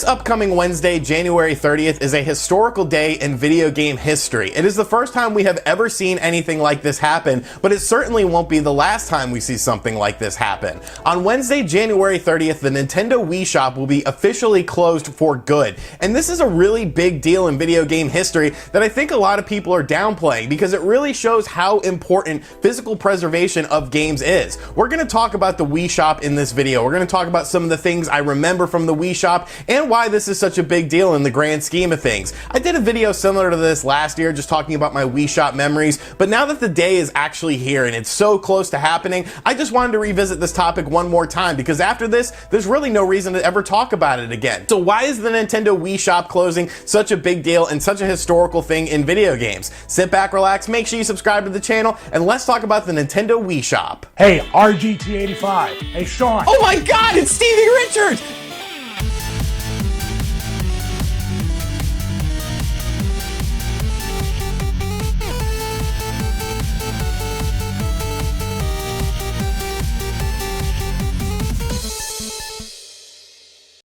This upcoming Wednesday, January 30th, is a historical day in video game history. It is the first time we have ever seen anything like this happen, but it certainly won't be the last time we see something like this happen. On Wednesday, January 30th, the Nintendo Wii Shop will be officially closed for good. And this is a really big deal in video game history that I think a lot of people are downplaying because it really shows how important physical preservation of games is. We're going to talk about the Wii Shop in this video. We're going to talk about some of the things I remember from the Wii Shop and why this is such a big deal in the grand scheme of things. I did a video similar to this last year just talking about my Wii Shop memories, but now that the day is actually here and it's so close to happening, I just wanted to revisit this topic one more time because after this, there's really no reason to ever talk about it again. So why is the Nintendo Wii Shop closing such a big deal and such a historical thing in video games? Sit back, relax, make sure you subscribe to the channel, and let's talk about the Nintendo Wii Shop. Hey, RGT 85. Hey, Sean. Oh my God, it's Stevie Richards!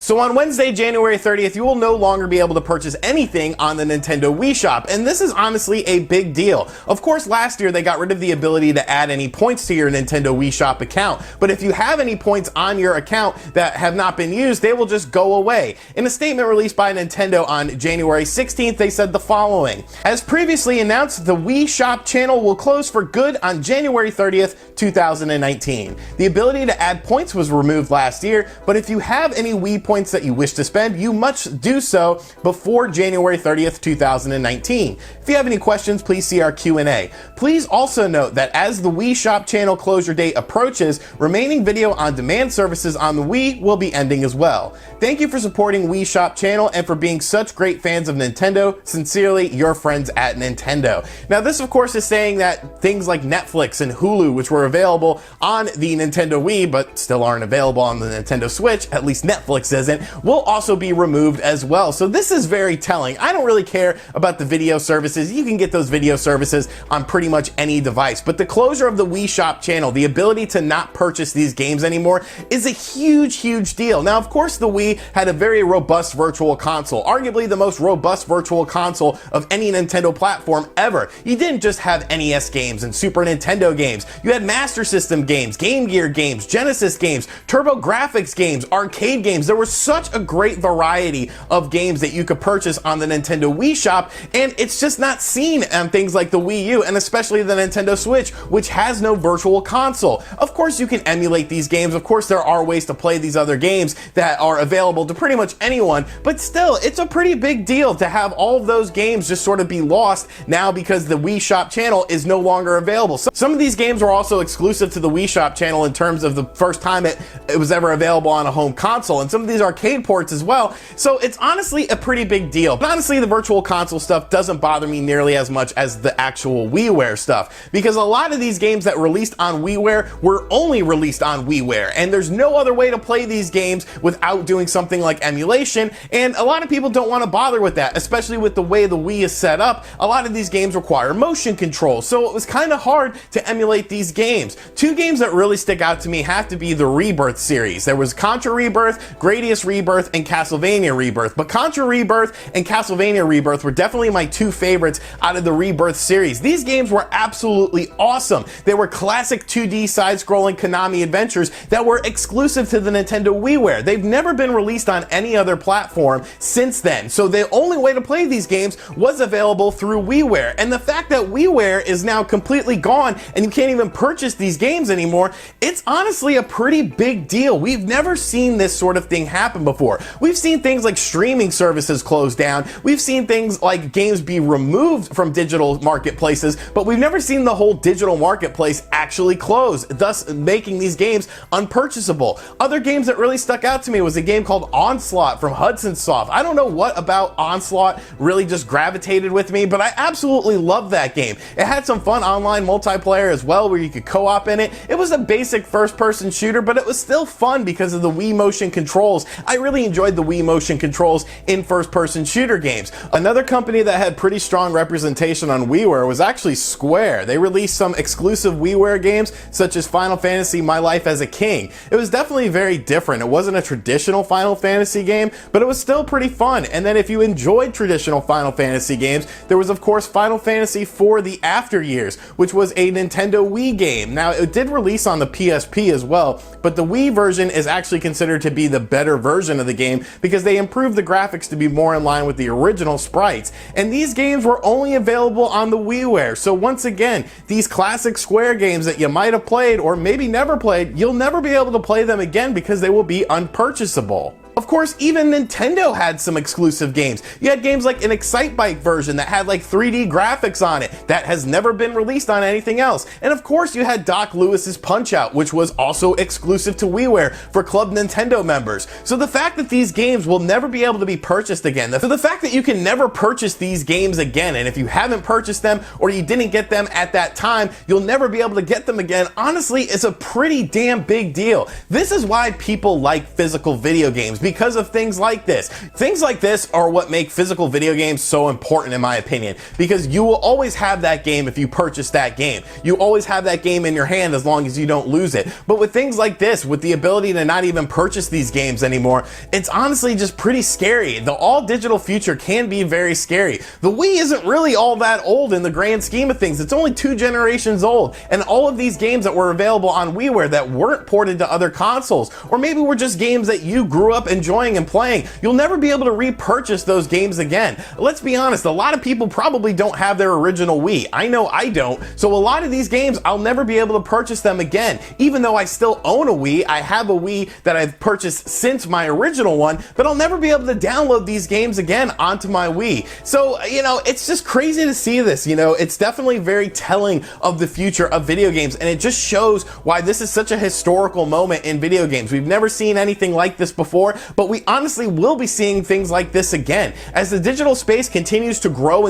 So on Wednesday, January 30th, you will no longer be able to purchase anything on the Nintendo Wii Shop, and this is honestly a big deal. Of course, last year they got rid of the ability to add any points to your Nintendo Wii Shop account, but if you have any points on your account that have not been used, they will just go away. In a statement released by Nintendo on January 16th, they said the following: as previously announced, the Wii Shop channel will close for good on January 30th, 2019. The ability to add points was removed last year, but if you have any Wii points that you wish to spend, you must do so before January 30th, 2019. If you have any questions, please see our Q&A. Please also note that as the Wii Shop channel closure date approaches, remaining video on demand services on the Wii will be ending as well. Thank you for supporting Wii Shop channel and for being such great fans of Nintendo. Sincerely, your friends at Nintendo. Now this of course is saying that things like Netflix and Hulu, which were available on the Nintendo Wii but still aren't available on the Nintendo Switch, at least Netflix isn't, will also be removed as well. So this is very telling. I don't really care about the video services. You can get those video services on pretty much any device, but the closure of the Wii Shop channel, the ability to not purchase these games anymore, is a huge deal. Now, of course, the Wii had a very robust virtual console, arguably the most robust virtual console of any Nintendo platform ever. You didn't just have NES games and Super Nintendo games. You had Master System games, Game Gear games, Genesis games, TurboGrafx games, arcade games. There were such a great variety of games that you could purchase on the Nintendo Wii Shop, and it's just not seen on things like the Wii U and especially the Nintendo Switch, which has no virtual console. Of course you can emulate these games, of course there are ways to play these other games that are available to pretty much anyone, but still, it's a pretty big deal to have all of those games just sort of be lost now because the Wii Shop channel is no longer available. So some of these games were also exclusive to the Wii Shop channel in terms of the first time it was ever available on a home console, and some of these arcade ports as well, so it's honestly a pretty big deal. But honestly, the virtual console stuff doesn't bother me nearly as much as the actual WiiWare stuff, because a lot of these games that released on WiiWare were only released on WiiWare, and there's no other way to play these games without doing something like emulation, and a lot of people don't want to bother with that, especially with the way the Wii is set up. A lot of these games require motion control, so it was kind of hard to emulate these games. Two games that really stick out to me have to be the Rebirth series. There was Contra Rebirth, Gradius Rebirth, and Castlevania Rebirth, but Contra Rebirth and Castlevania Rebirth were definitely my two favorites out of the Rebirth series. These games were absolutely awesome. They were classic 2D side-scrolling Konami adventures that were exclusive to the Nintendo WiiWare. They've never been released on any other platform since then, so the only way to play these games was available through WiiWare, and the fact that WiiWare is now completely gone and you can't even purchase these games anymore, it's honestly a pretty big deal. We've never seen this sort of thing happen before. We've seen things like streaming services close down. We've seen things like games be removed from digital marketplaces, but we've never seen the whole digital marketplace actually close, thus making these games unpurchasable. Other games that really stuck out to me was a game called Onslaught from Hudson Soft. I don't know what about Onslaught really just gravitated with me, but I absolutely loved that game. It had some fun online multiplayer as well where you could co-op in it. It was a basic first-person shooter, but it was still fun because of the Wii motion controls I really enjoyed the Wii motion controls in first-person shooter games. Another company that had pretty strong representation on WiiWare was actually Square. They released some exclusive WiiWare games, such as Final Fantasy My Life as a King. It was definitely very different. It wasn't a traditional Final Fantasy game, but it was still pretty fun. And then if you enjoyed traditional Final Fantasy games, there was of course Final Fantasy IV The After Years, which was a Nintendo Wii game. Now it did release on the PSP as well, but the Wii version is actually considered to be the better version of the game because they improved the graphics to be more in line with the original sprites. And these games were only available on the WiiWare. So once again, these classic Square games that you might have played or maybe never played, you'll never be able to play them again because they will be unpurchasable. Of course, even Nintendo had some exclusive games. You had games like an Excitebike version that had like 3D graphics on it that has never been released on anything else. And of course, you had Doc Lewis's Punch-Out, which was also exclusive to WiiWare for Club Nintendo members. So the fact that these games will never be able to be purchased again, so the fact that you can never purchase these games again, and if you haven't purchased them or you didn't get them at that time, you'll never be able to get them again, honestly, is a pretty damn big deal. This is why people like physical video games, because of things like this. Things like this are what make physical video games so important in my opinion, because you will always have that game if you purchase that game. You always have that game in your hand as long as you don't lose it. But with things like this, with the ability to not even purchase these games anymore, it's honestly just pretty scary. The all-digital future can be very scary. The Wii isn't really all that old in the grand scheme of things. It's only 2 generations old, and all of these games that were available on WiiWare that weren't ported to other consoles, or maybe were just games that you grew up enjoying and playing, you'll never be able to repurchase those games again. Let's be honest, a lot of people probably don't have their original Wii. I know I don't. So a lot of these games, I'll never be able to purchase them again. Even though I still own a Wii, I have a Wii that I've purchased since my original one, but I'll never be able to download these games again onto my Wii. So, you know, it's just crazy to see this, you know. It's definitely very telling of the future of video games, and it just shows why this is such a historical moment in video games. We've never seen anything like this before, but we honestly will be seeing things like this again. As the digital space continues to grow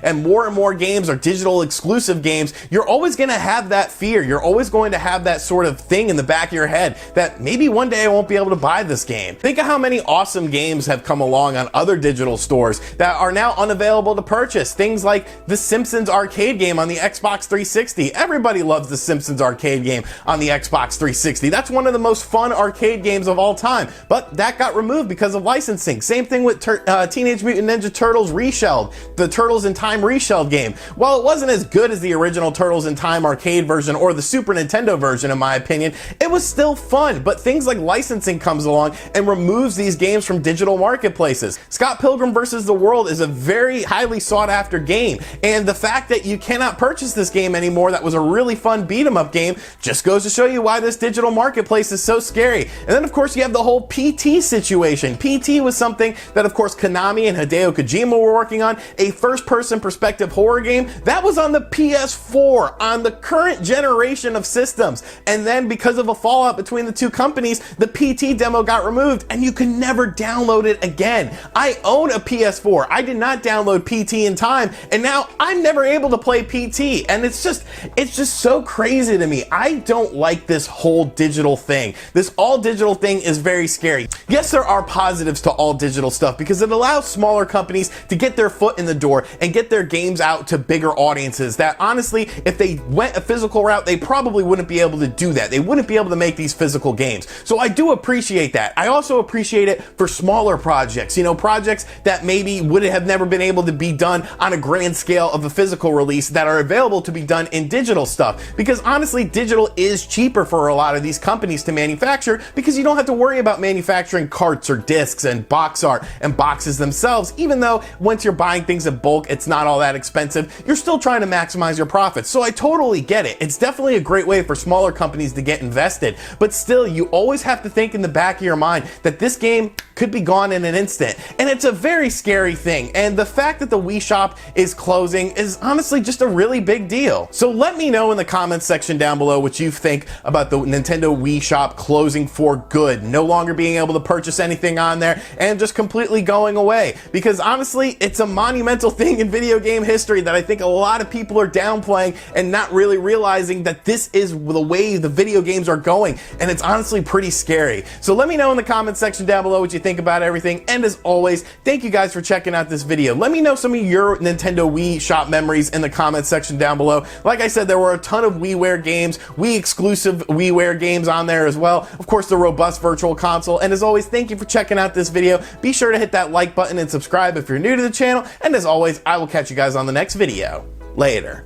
and more games are digital exclusive games, you're always going to have that fear. You're always going to have that sort of thing in the back of your head that maybe one day I won't be able to buy this game. Think of how many awesome games have come along on other digital stores that are now unavailable to purchase. Things like the Simpsons arcade game on the Xbox 360. Everybody loves the Simpsons arcade game on the Xbox 360. That's one of the most fun arcade games of all time, but that got removed because of licensing. Same thing with Teenage Mutant Ninja Turtles Reshelled, the Turtles in Time Reshelled game. While it wasn't as good as the original Turtles in Time arcade version or the Super Nintendo version, in my opinion, it was still fun, but things like licensing comes along and removes these games from digital marketplaces. Scott Pilgrim vs. the World is a very highly sought after game, and the fact that you cannot purchase this game anymore, that was a really fun beat 'em up game, just goes to show you why this digital marketplace is so scary. And then of course you have the whole PT situation. PT was something that of course Konami and Hideo Kojima were working on, a first-person perspective horror game that was on the PS4, on the current generation of systems. And then because of a fallout between the two companies, the PT demo got removed and you can never download it again. I own a PS4. I did not download PT in time, and now I'm never able to play PT. And it's just so crazy to me. I don't like this whole digital thing. This all digital thing is very scary. Yes, there are positives to all digital stuff because it allows smaller companies to get their foot in the door and get their games out to bigger audiences that honestly, if they went a physical route, they probably wouldn't be able to do that. They wouldn't be able to make these physical games. So I do appreciate that. I also appreciate it for smaller projects, you know, projects that maybe would have never been able to be done on a grand scale of a physical release that are available to be done in digital stuff. Because honestly, digital is cheaper for a lot of these companies to manufacture because you don't have to worry about manufacturing carts or discs and box art and boxes themselves. Even though once you're buying things in bulk, it's not all that expensive, you're still trying to maximize your profits. So I totally get it. It's definitely a great way for smaller companies to get invested. But still, you always have to think in the back of your mind that this game could be gone in an instant. And it's a very scary thing. And the fact that the Wii Shop is closing is honestly just a really big deal. So let me know in the comments section down below what you think about the Nintendo Wii Shop closing for good, no longer being able able to purchase anything on there and just completely going away. Because honestly, it's a monumental thing in video game history that I think a lot of people are downplaying and not really realizing that this is the way the video games are going, and it's honestly pretty scary. So let me know in the comment section down below what you think about everything, and as always, thank you guys for checking out this video. Let me know some of your Nintendo Wii Shop memories in the comment section down below. Like I said, there were a ton of WiiWare games, Wii exclusive WiiWare games on there as well. Of course, the robust virtual console, and as always, thank you for checking out this video. Be sure to hit that like button and subscribe if you're new to the channel, and as always, I will catch you guys on the next video. Later.